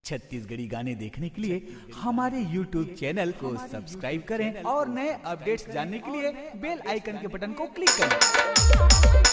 छत्तीसगढ़ी गाने देखने के लिए हमारे YouTube चैनल को सब्सक्राइब करें और नए अपडेट्स जानने के लिए बेल आइकन के बटन को क्लिक करें।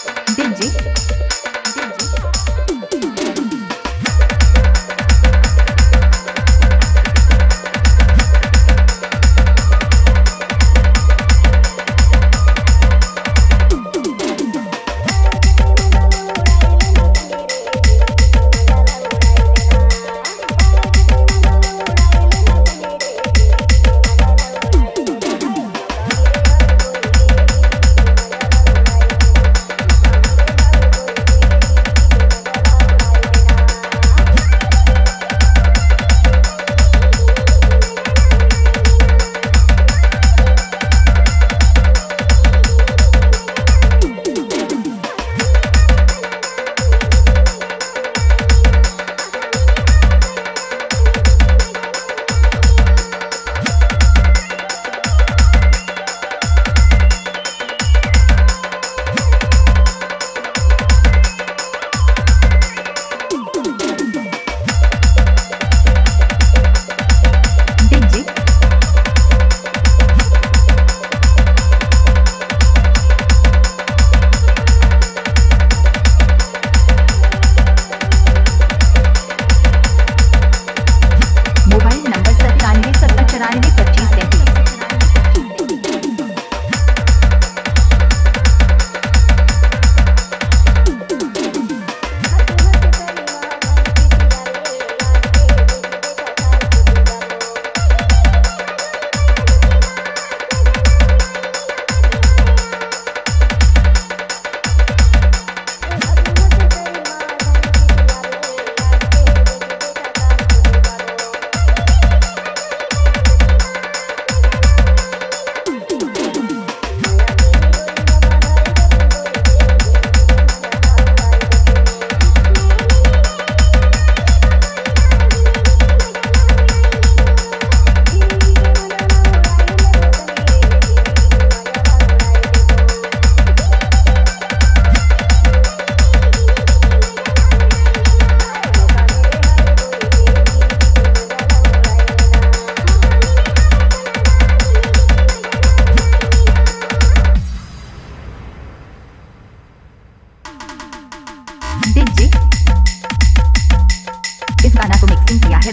इस गाना को मिक्सिंग किया है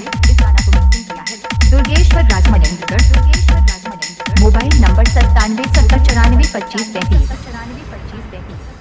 दुर्गेश्वर राजमनेंद्रगढ़। Mobile number 97 70 94 25 33।